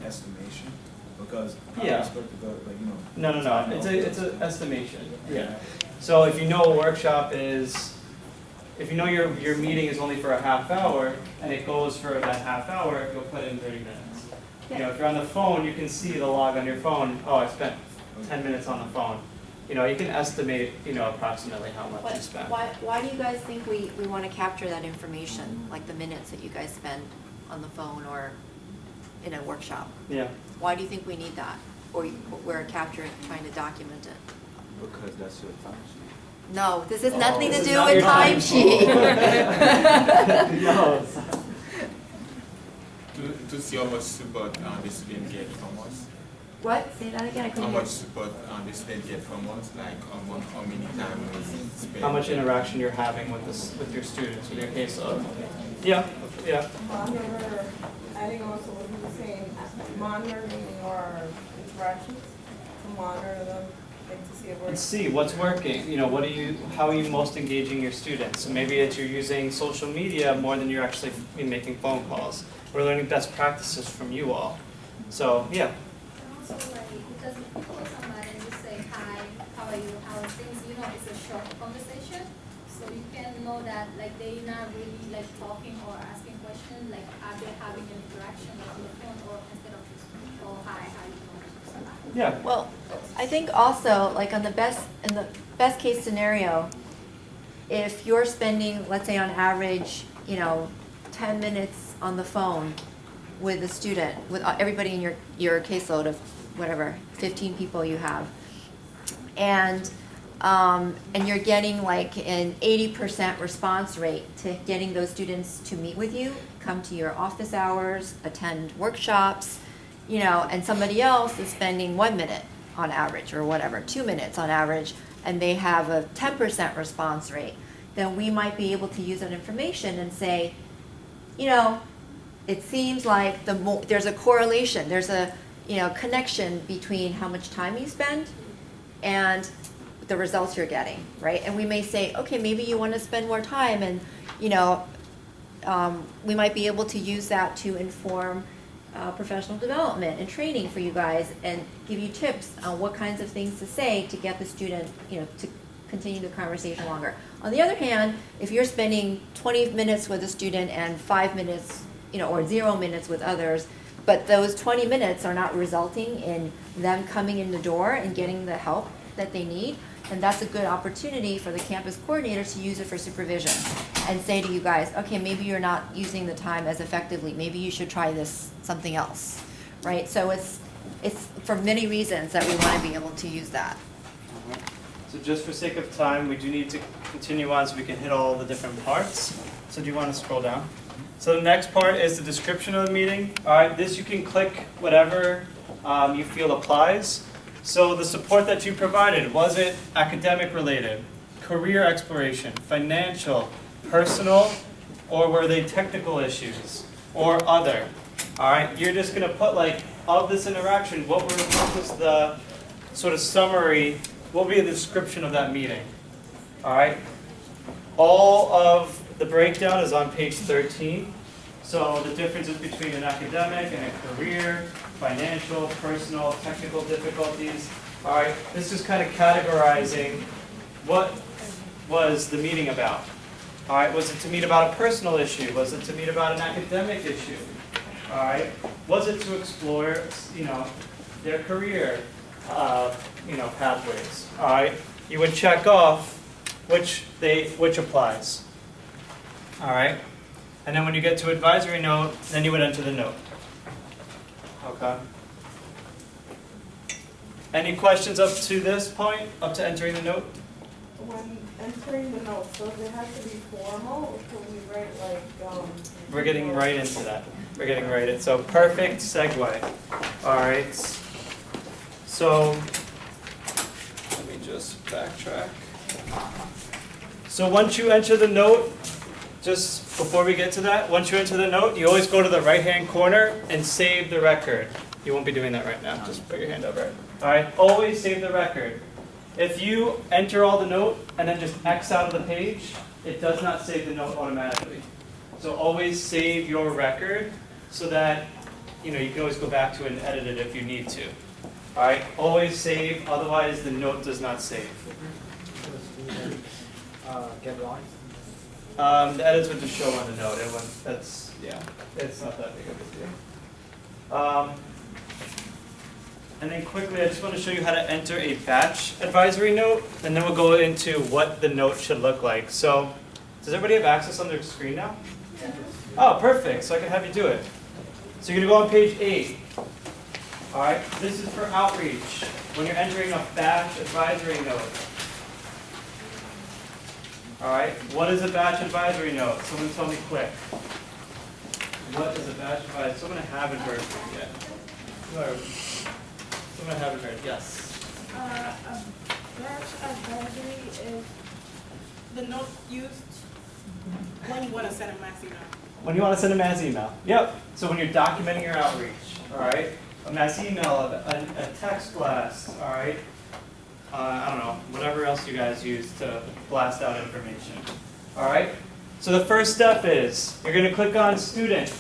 estimation? Because I
Yeah.
expect to go, like, you know.
No. It's an estimation. Yeah. So if you know a workshop is, if you know your meeting is only for a half hour and it goes for that half hour, you'll put in 30 minutes. You know, if you're on the phone, you can see the log on your phone. Oh, I spent 10 minutes on the phone. You know, you can estimate, you know, approximately how much you spent.
Why do you guys think we want to capture that information, like the minutes that you guys spend on the phone or in a workshop?
Yeah.
Why do you think we need that? Or we're capturing, trying to document it?
Because that's your time sheet.
No, this has nothing
This
to
is
do
not
with
your time
timesheet.
No.
To see how much support the student get from us.
What? Say that again, I
How
couldn't
much
hear.
support the student get from us, like how many time we spend.
How much interaction you're having with with your students, with your caseload. Yeah.
I remember adding on to what he was saying, monitoring our interactions, to monitor them, like to see if we're.
And see what's working. You know, how are you most engaging your students? So maybe it's you're using social media more than you're actually making phone calls. We're learning best practices from you all. So yeah.
And also, like, because if you call somebody and you say, hi, how are you, how are things, you know, it's a short conversation. So you can know that, like, they're not really, like, talking or asking questions, like, are they having an interaction on the phone or instead of just, oh, hi, how you doing?
Yeah.
Well, I think also, like in the best case scenario, if you're spending, let's say on average, you know, 10 minutes on the phone with a student, with everybody in your caseload of whatever, 15 people you have, and you're getting like an 80% response rate to getting those students to meet with you, come to your office hours, attend workshops, you know, and somebody else is spending 1 minute on average or whatever, 2 minutes on average, and they have a 10% response rate, then we might be able to use that information and say, you know, it seems like there's a correlation, there's a, you know, connection between how much time you spend and the results you're getting, right? And we may say, okay, maybe you want to spend more time, and, you know, we might be able to use that to inform professional development and training for you guys and give you tips on what kinds of things to say to get the student, you know, to continue the conversation longer. On the other hand, if you're spending 20 minutes with a student and 5 minutes, you know, or 0 minutes with others, but those 20 minutes are not resulting in them coming in the door and getting the help that they need, and that's a good opportunity for the campus coordinator to use it for supervision and say to you guys, okay, maybe you're not using the time as effectively, maybe you should try this something else, right? So it's for many reasons that we want to be able to use that.
So just for sake of time, we do need to continue on so we can hit all the different parts. So do you want to scroll down? So the next part is the description of the meeting. All right, this you can click whatever you feel applies. So the support that you provided, was it academic related, career exploration, financial, personal, or were they technical issues, or other? All right, you're just going to put like, of this interaction, what was the sort of summary, what would be the description of that meeting? All right, all of the breakdown is on page 13. So the differences between an academic and a career, financial, personal, technical difficulties. All right, this is kind of categorizing what was the meeting about. All right, was it to meet about a personal issue? Was it to meet about an academic issue? All right, was it to explore, you know, their career, you know, pathways? All right, you would check off which applies. All right, and then when you get to advisory note, then you would enter the note. Okay. Any questions up to this point, up to entering the note?
When entering the notes, does it have to be formal, or can we write like,
We're getting right into that. We're getting right in. So perfect segue. All right. So let me just backtrack. So once you enter the note, just before we get to that, once you enter the note, you always go to the right-hand corner and save the record. You won't be doing that right now. Just put your hand over it. All right. Always save the record. If you enter all the note and then just X out of the page, it does not save the note automatically. So always save your record so that you can always go back to it and edit it if you need to. All right, always save, otherwise the note does not save.
Get lines?
The edits would just show on the note. It's not that big of a deal. And then quickly, I just want to show you how to enter a batch advisory note, and then we'll go into what the note should look like. So, does everybody have access on their screen now? Oh, perfect. So I can have you do it. So you're going to go on page 8. All right. This is for outreach. When you're entering a batch advisory note. All right. What is a batch advisory note? Someone tell me quick. What is a batch advisory? Someone haven't heard of it yet. Someone haven't heard. Yes.
a batch advisory is the note used when you want to send a mass email.
When you want to send a mass email. Yep. So when you're documenting your outreach, all right? A mass email, a text blast, all right? I don't know, whatever else you guys use to blast out information. All right? So the first step is you're going to click on student.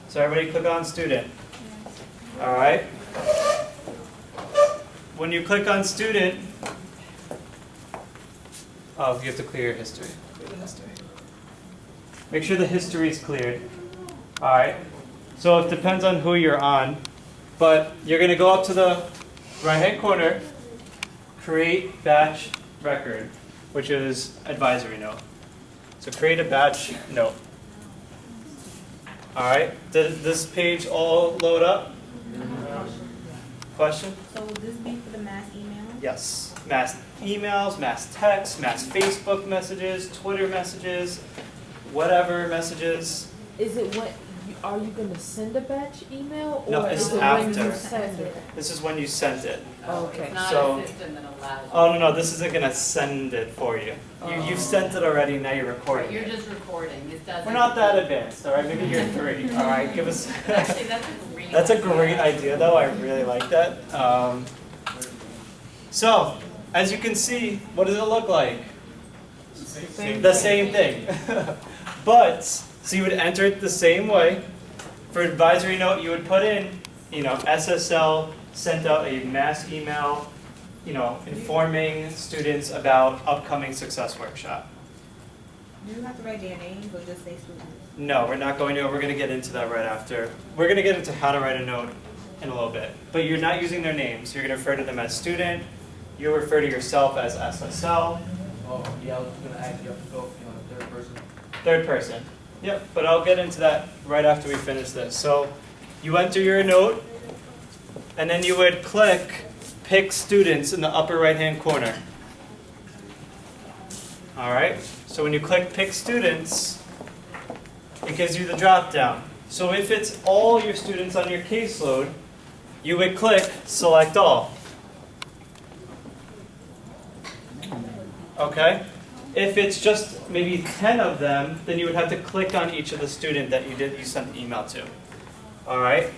So everybody click on student. All right? When you click on student, oh, you have to clear your history. Clear the history. Make sure the history is cleared. All right? So it depends on who you're on, but you're going to go up to the right-hand corner, create batch record, which is advisory note. So create a batch note. All right? Did this page all load up? Question?
So would this be for the mass email?
Yes. Mass emails, mass texts, mass Facebook messages, Twitter messages, whatever messages.
Is it when, are you gonna send a batch email,
No,
or
it's
is it when
after.
you send it?
This is when you sent it.
Okay.
It's not
So-
a system that allows you.
Oh, no, this isn't going to send it for you. You've sent it already, now you're
Right,
recording
you're
it.
just recording, this doesn't.
We're not that advanced, all right? Maybe you're 3, all right? Give us...
Actually, that's a great.
That's a great idea, though. I really like that. So, as you can see, what does it look like? The same thing. But, so you would enter it the same way. For advisory note, you would put in, SSL sent out a mass email, informing students about upcoming success workshop.
Do you have to write their names or just say student?
No, we're not going to. We're going to get into that right after. We're going to get into how to write a note in a little bit. But you're not using their names. You're going to refer to them as student. You'll refer to yourself as SSL.
Oh, yeah, I was gonna ask you have to go, third person.
Third person. Yep, but I'll get into that right after we finish this. So you enter your note, and then you would click Pick Students in the upper right-hand corner. All right, so when you click Pick Students, it gives you the drop-down. So if it's all your students on your caseload, you would click Select All. Okay? If it's just maybe 10 of them, then you would have to click on each of the student that you sent the email to. All right?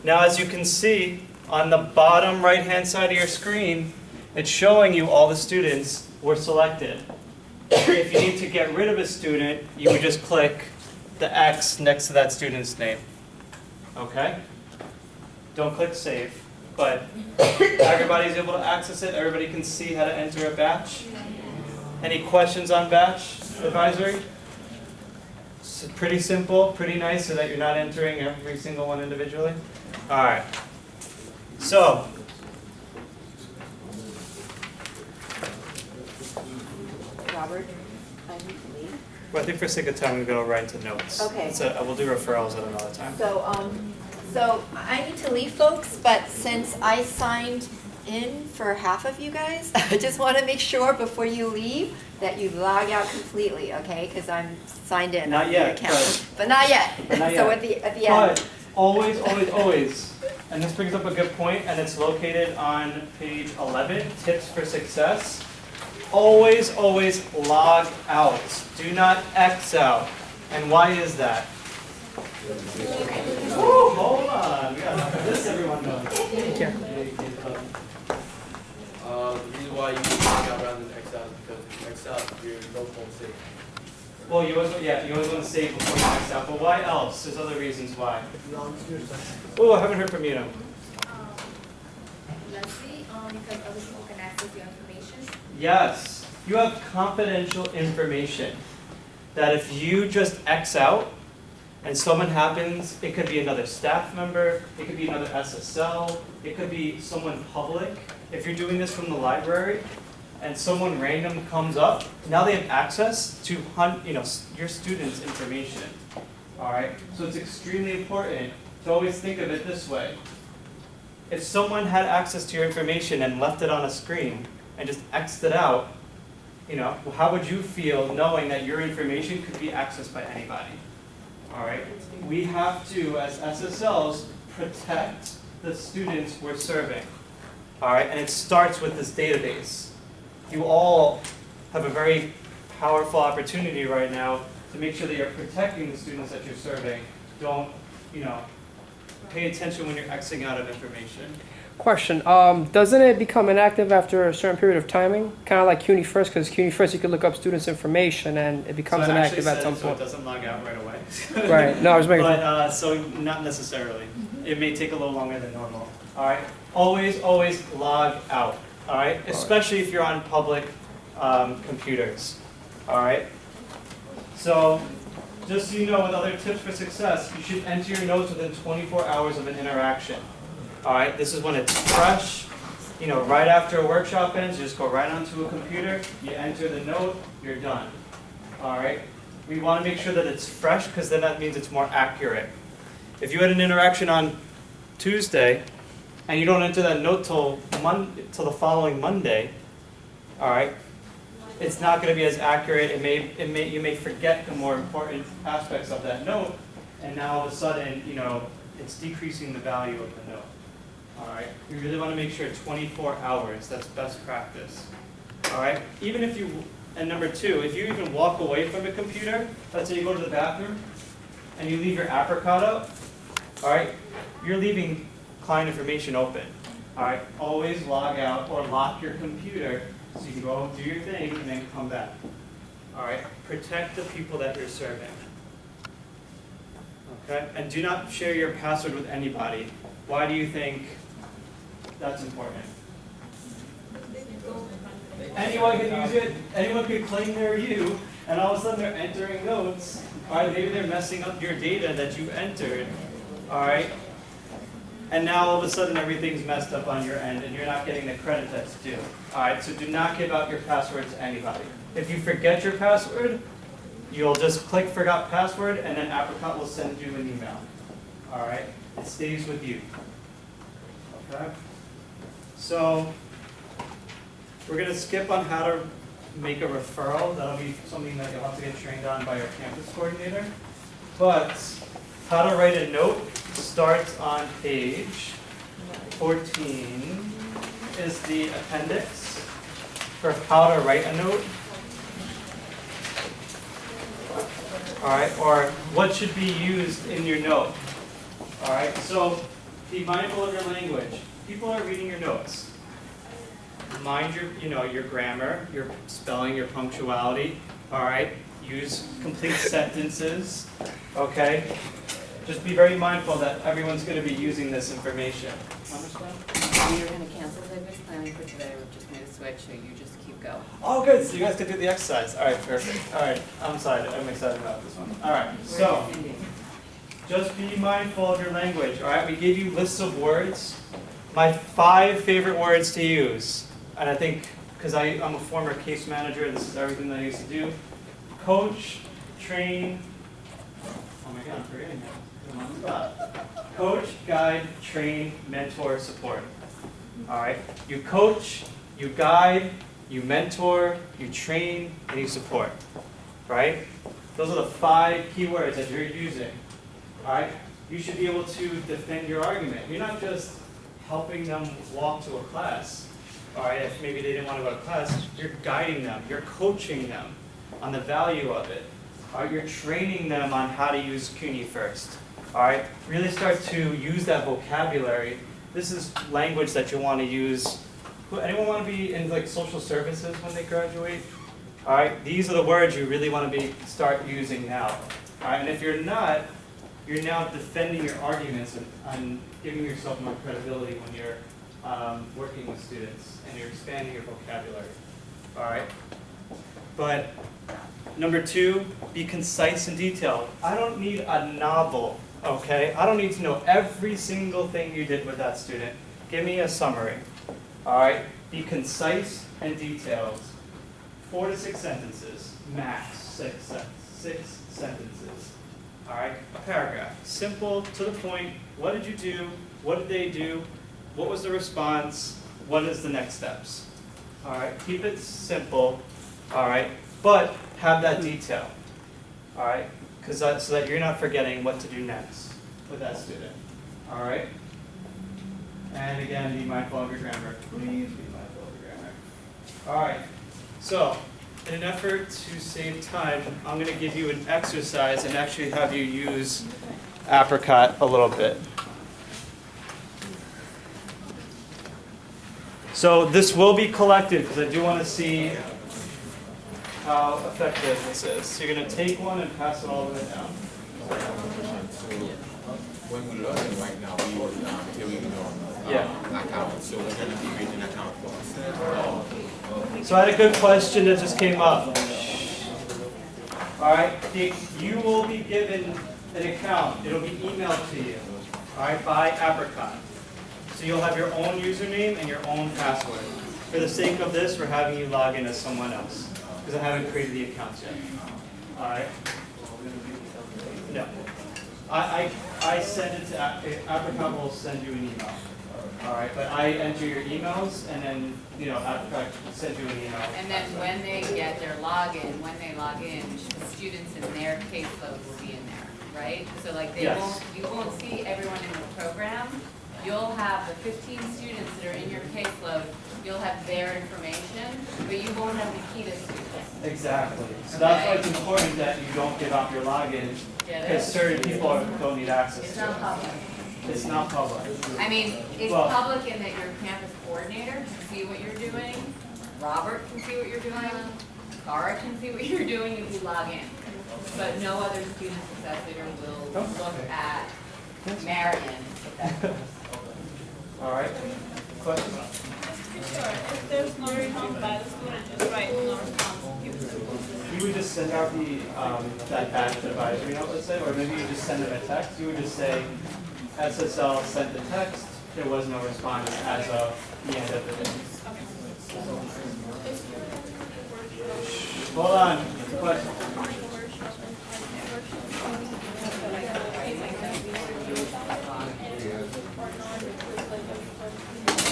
Now, as you can see, on the bottom right-hand side of your screen, it's showing you all the students were selected. If you need to get rid of a student, you would just click the X next to that student's name. Okay? Don't click Save, but everybody's able to access it. Everybody can see how to enter a batch. Any questions on batch advisory? It's pretty simple, pretty nice, so that you're not entering every single one individually. All right. So,
Robert, I need to leave.
well, I think for sake of time, we're going to go right into notes.
Okay.
So we'll do referrals at another time.
So,
So I need to leave, folks, but since I signed in for half of you guys, I just want to make sure before you leave that you log out completely, okay? Because I'm signed in
Not
on
yet,
the account. But not yet.
But not
So
yet.
at the end.
But always, always, always, and this brings up a good point, and it's located on page 11, tips for success. Always, always log out. Do not X out. And why is that? Woo, hold on. We got this, everyone knows.
The reason why you hang out rather than X out is because if you X out, your notes won't save.
Well, you always, you always want to save before you X out, but why else? There's other reasons why. Oh, I haven't heard from you.
Let's see, because other people can access your information.
Yes, you have confidential information that if you just X out and someone happens, it could be another staff member, it could be another SSL, it could be someone public. If you're doing this from the library and someone random comes up, now they have access to your students' information. All right, so it's extremely important to always think of it this way. If someone had access to your information and left it on a screen and just X'd it out, how would you feel knowing that your information could be accessed by anybody? All right, we have to, as SSLs, protect the students we're serving. All right, and it starts with this database. You all have a very powerful opportunity right now to make sure that you're protecting the students that you're serving. Don't, pay attention when you're Xing out of information.
Question, doesn't it become inactive after a certain period of timing? Kind of like CUNY First, because CUNY First you can look up students' information and it becomes inactive at some
So it
point.
doesn't log out right away.
Right, no, I was making.
But, so not necessarily. It may take a little longer than normal. All right, always, always log out. All right, especially if you're on public computers. All right. So, just so you know, with other tips for success, you should enter your notes within 24 hours of an interaction. All right, this is when it's fresh. Right after a workshop ends, you just go right onto a computer, you enter the note, you're done. All right. We want to make sure that it's fresh because then that means it's more accurate. If you had an interaction on Tuesday and you don't enter that note till the following Monday, all right, it's not going to be as accurate. You may forget the more important aspects of that note, and now all of a sudden, it's decreasing the value of the note. All right, we really want to make sure 24 hours. That's best practice. All right, even if you. And number two, if you even walk away from a computer, let's say you go to the bathroom and you leave your apricot up, all right, you're leaving client information open. All right, always log out or lock your computer so you can go do your thing and then come back. All right, protect the people that you're serving. Okay, and do not share your password with anybody. Why do you think that's important? Anyone can use it, anyone can claim they're you, and all of a sudden they're entering notes. All right, maybe they're messing up your data that you entered. All right, and now all of a sudden everything's messed up on your end and you're not getting the credit that's due. All right, so do not give out your password to anybody. If you forget your password, you'll just click forgot password and then Apricot will send you an email. All right, it stays with you. Okay, so we're going to skip on how to make a referral. That'll be something that you'll have to get trained on by your campus coordinator. But how to write a note starts on page 14 is the appendix for how to write a note. All right, or what should be used in your note. All right, so be mindful of your language. People are reading your notes. Mind your grammar, your spelling, your punctuality. All right, use complete sentences. Okay, just be very mindful that everyone's going to be using this information. Understand?
We were going to cancel the business planning for today. We've just made a switch, so you just keep going.
Oh, good. So you guys can do the exercise. All right, perfect. All right, I'm excited. I'm excited about this one. All right, so just be mindful of your language. All right, we gave you lists of words. My 5 favorite words to use, and I think because I'm a former case manager, this is everything that I used to do. Coach, train, Oh my God, I'm forgetting that. I'm on the spot. Coach, guide, train, mentor, support. All right. You coach, you guide, you mentor, you train, and you support. Right? Those are the 5 keywords that you're using. All right. You should be able to defend your argument. You're not just helping them walk to a class. All right. If maybe they didn't want to go to class, you're guiding them. You're coaching them on the value of it. All right. You're training them on how to use CUNY first. All right. Really start to use that vocabulary. This is language that you want to use. Anyone want to be in like social services when they graduate? All right, these are the words you really want to start using now. All right, and if you're not, you're now defending your arguments and giving yourself more credibility when you're working with students and you're expanding your vocabulary. All right, but number 2, be concise and detailed. I don't need a novel. Okay, I don't need to know every single thing you did with that student. Give me a summary. All right, be concise and detailed. 4 to 6 sentences, max 6 sentences. All right, a paragraph, simple, to the point. What did you do? What did they do? What was the response? What is the next steps? All right, keep it simple. All right, but have that detail. All right, so that you're not forgetting what to do next with that student. All right. And again, be mindful of your grammar. Please be mindful of your grammar. All right. So, in an effort to save time, I'm going to give you an exercise and actually have you use Apricot a little bit. So this will be collected because I do want to see how effective this is. So you're going to take one and pass it all the way down.
When we learn right now, we were theory on account. So we're going to be reading account for us.
So I had a good question that just came up. All right, you will be given an account. It'll be emailed to you, all right, by Apricot. So you'll have your own username and your own password. For the sake of this, we're having you log in as someone else because I haven't created the accounts yet. All right. No. I send it to Apricot will send you an email. All right, but I enter your emails and then Apricot sends you an email.
And then when they get their login, when they log in, the students in their caseload will be in there, right? So like you won't see everyone in the program. You'll have the 15 students that are in your caseload. You'll have their information, but you won't have the key to students.
Exactly. So that's why it's important that you don't give out your login because certain people don't need access to it.
It's not public.
It's not public.
I mean, it's public in that your campus coordinator can see what you're doing. Robert can see what you're doing. Cara can see what you're doing if you log in. But no other student success leader will look at Marion.
All right. Question?
Sure, if there's no response by the student, just write no response.
You would just send out that badge advisory note, let's say, or maybe you just send them a text. You would just say, SSL sent the text. There was no response as of the end of the day. Hold on. Question.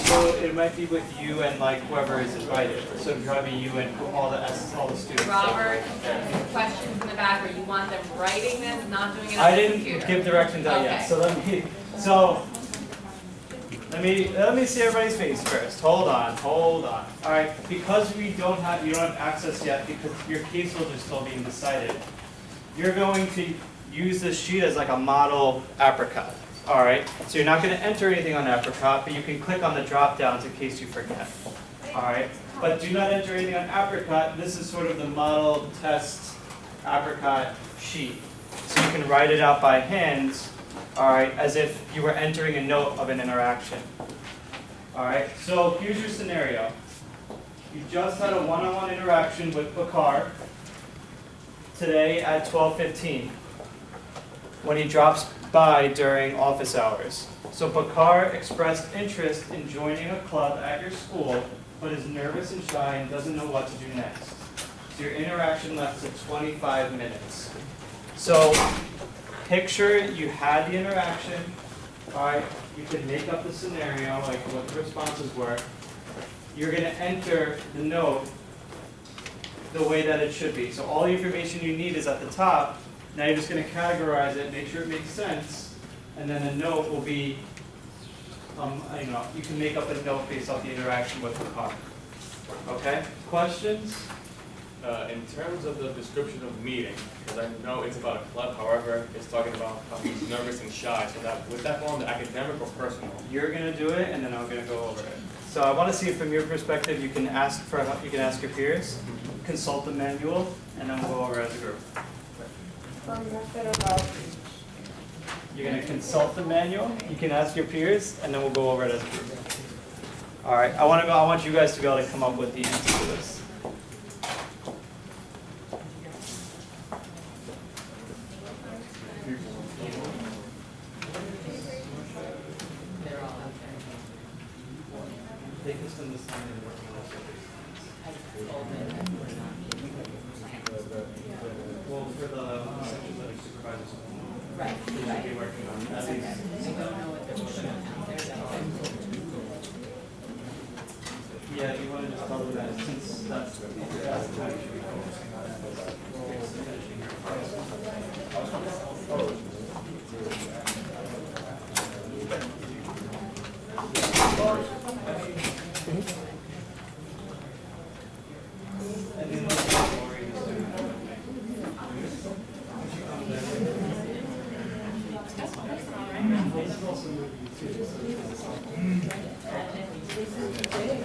So it might be with you and like whoever is invited. So probably you and all the students.
Robert, questions in the back, or you want them writing this, not doing it on
I
the
didn't
computer?
give directions out yet. So let me see everybody's face first. Hold on. All right, because you don't have access yet because your caseloads are still being decided. You're going to use this sheet as like a model Apricot. All right, so you're not going to enter anything on Apricot, but you can click on the drop downs in case you forget. All right, but do not enter anything on Apricot. This is sort of the model test Apricot sheet. So you can write it out by hand, all right, as if you were entering a note of an interaction. All right, so here's your scenario. You just had a one-on-one interaction with Bakar today at 12:15 when he drops by during office hours. So Bakar expressed interest in joining a club at your school, but is nervous and shy and doesn't know what to do next. So your interaction lasts at 25 minutes. So picture you had the interaction, all right, you can make up the scenario, like what the responses were. You're gonna enter the note the way that it should be. So all the information you need is at the top. Now you're just gonna categorize it, make sure it makes sense, and then a note will be, you can make up a note based off the interaction with the car. Okay, questions?
In terms of the description of meeting, because I know it's about a club, however, it's talking about how he's nervous and shy, so that, would that fall under academic or personal?
You're gonna do it, and then I'm gonna go over it. So I wanna see from your perspective, you can ask your peers, consult the manual, and then we'll go over it as a group. You're gonna consult the manual, you can ask your peers, and then we'll go over it as a group. All right, I want you guys to be able to come up with the answer to this. They can spend this time in working on this. Well, for the sections that are supervisors. Right. They should be working on at least. Yeah, you want to just tell them that since that's the time you should be focusing on it. Finishing your and then